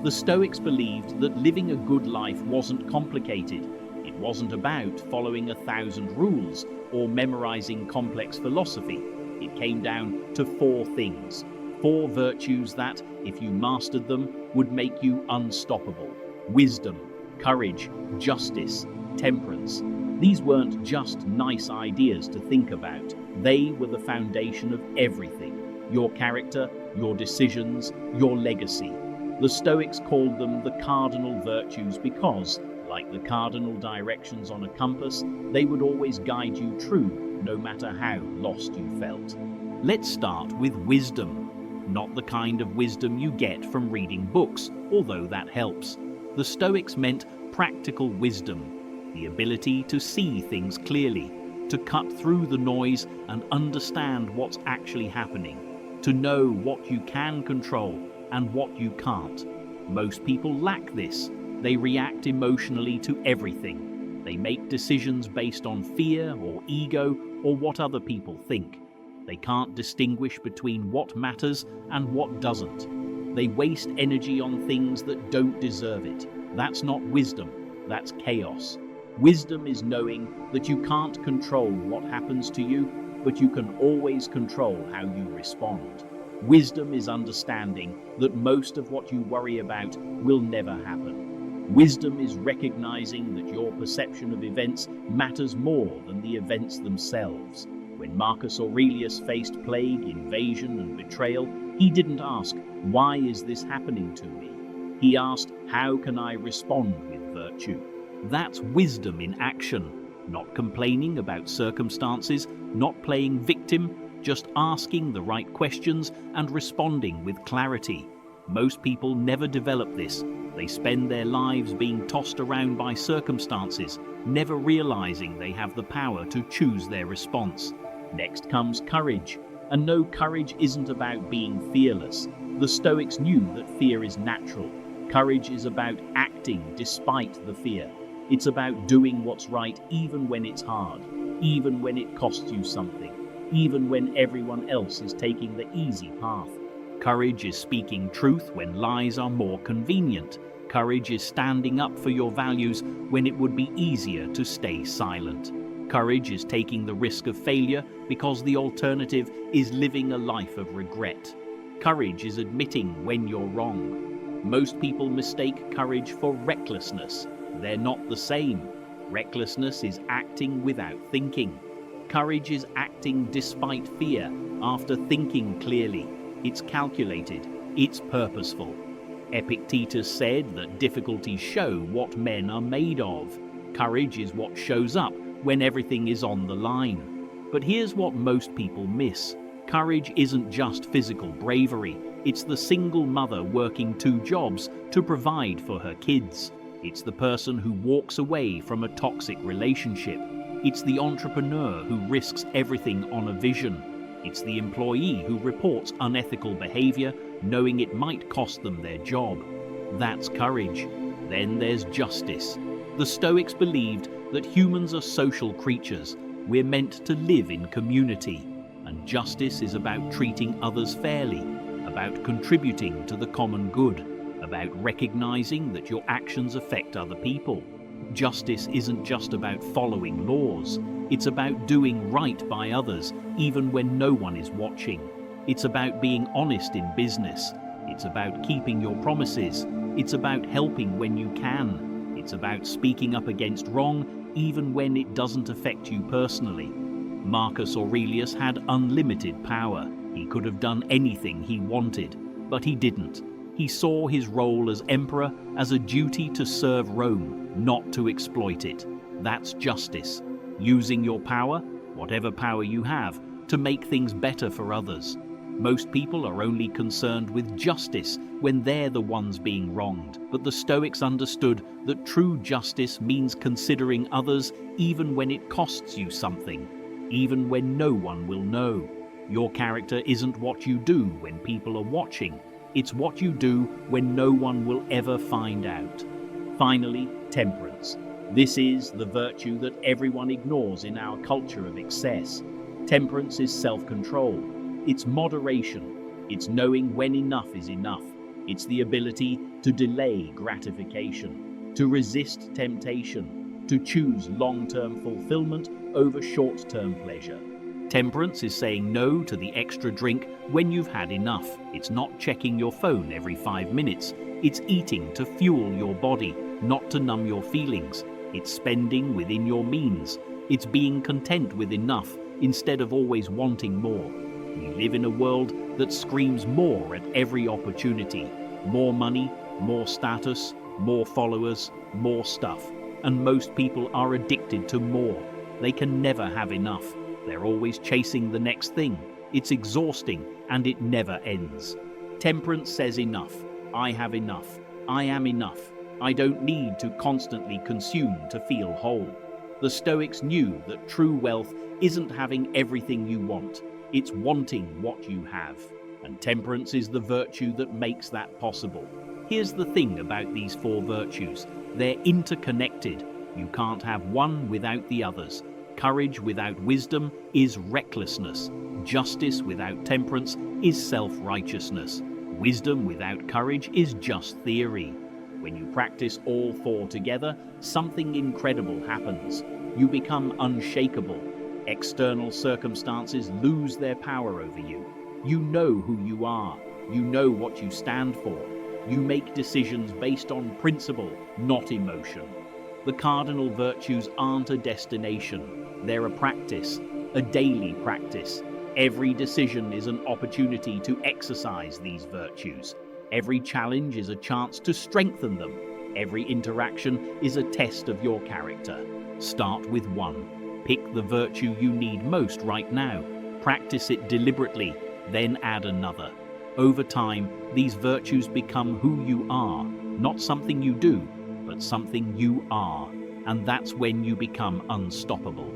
The Stoics believed that living a good life wasn't complicated. It wasn't about following 1,000 rules or memorizing complex philosophy. It came down to 4 things, 4 virtues that, if you mastered them, would make you unstoppable. Wisdom, courage, justice, temperance. These weren't just nice ideas to think about. They were the foundation of everything. Your character, your decisions, your legacy. The Stoics called them the cardinal virtues because, like the cardinal directions on a compass, they would always guide you true, no matter how lost you felt. Let's start with wisdom. Not the kind of wisdom you get from reading books, although that helps. The Stoics meant practical wisdom, the ability to see things clearly, to cut through the noise and understand what's actually happening, to know what you can control and what you can't. Most people lack this. They react emotionally to everything. They make decisions based on fear or ego or what other people think. They can't distinguish between what matters and what doesn't. They waste energy on things that don't deserve it. That's not wisdom, that's chaos. Wisdom is knowing that you can't control what happens to you, but you can always control how you respond. Wisdom is understanding that most of what you worry about will never happen. Wisdom is recognizing that your perception of events matters more than the events themselves. When Marcus Aurelius faced plague, invasion, and betrayal, he didn't ask, "Why is this happening to me?" He asked, "How can I respond with virtue?" That's wisdom in action, not complaining about circumstances, not playing victim, just asking the right questions and responding with clarity. Most people never develop this. They spend their lives being tossed around by circumstances, never realizing they have the power to choose their response. Next comes courage. And no, courage isn't about being fearless. The Stoics knew that fear is natural. Courage is about acting despite the fear. It's about doing what's right even when it's hard, even when it costs you something, even when everyone else is taking the easy path. Courage is speaking truth when lies are more convenient. Courage is standing up for your values when it would be easier to stay silent. Courage is taking the risk of failure because the alternative is living a life of regret. Courage is admitting when you're wrong. Most people mistake courage for recklessness. They're not the same. Recklessness is acting without thinking. Courage is acting despite fear, after thinking clearly. It's calculated. It's purposeful. Epictetus said that difficulties show what men are made of. Courage is what shows up when everything is on the line. But here's what most people miss. Courage isn't just physical bravery. It's the single mother working 2 jobs to provide for her kids. It's the person who walks away from a toxic relationship. It's the entrepreneur who risks everything on a vision. It's the employee who reports unethical behavior, knowing it might cost them their job. That's courage. Then there's justice. The Stoics believed that humans are social creatures. We're meant to live in community. And justice is about treating others fairly, about contributing to the common good, about recognizing that your actions affect other people. Justice isn't just about following laws. It's about doing right by others, even when no one is watching. It's about being honest in business. It's about keeping your promises. It's about helping when you can. It's about speaking up against wrong, even when it doesn't affect you personally. Marcus Aurelius had unlimited power. He could have done anything he wanted, but he didn't. He saw his role as emperor as a duty to serve Rome, not to exploit it. That's justice. Using your power, whatever power you have, to make things better for others. Most people are only concerned with justice when they're the ones being wronged. But the Stoics understood that true justice means considering others even when it costs you something, even when no one will know. Your character isn't what you do when people are watching. It's what you do when no one will ever find out. Finally, temperance. This is the virtue that everyone ignores in our culture of excess. Temperance is self-control. It's moderation. It's knowing when enough is enough. It's the ability to delay gratification, to resist temptation, to choose long-term fulfillment over short-term pleasure. Temperance is saying no to the extra drink when you've had enough. It's not checking your phone every 5 minutes. It's eating to fuel your body, not to numb your feelings. It's spending within your means. It's being content with enough instead of always wanting more. We live in a world that screams more at every opportunity. More money, more status, more followers, more stuff. And most people are addicted to more. They can never have enough. They're always chasing the next thing. It's exhausting and it never ends. Temperance says enough. I have enough. I am enough. I don't need to constantly consume to feel whole. The Stoics knew that true wealth isn't having everything you want. It's wanting what you have. And temperance is the virtue that makes that possible. Here's the thing about these 4 virtues. They're interconnected. You can't have one without the others. Courage without wisdom is recklessness. Justice without temperance is self-righteousness. Wisdom without courage is just theory. When you practice all 4 together, something incredible happens. You become unshakable. External circumstances lose their power over you. You know who you are. You know what you stand for. You make decisions based on principle, not emotion. The cardinal virtues aren't a destination. They're a practice, a daily practice. Every decision is an opportunity to exercise these virtues. Every challenge is a chance to strengthen them. Every interaction is a test of your character. Start with one. Pick the virtue you need most right now. Practice it deliberately, then add another. Over time, these virtues become who you are, not something you do, but something you are. And that's when you become unstoppable.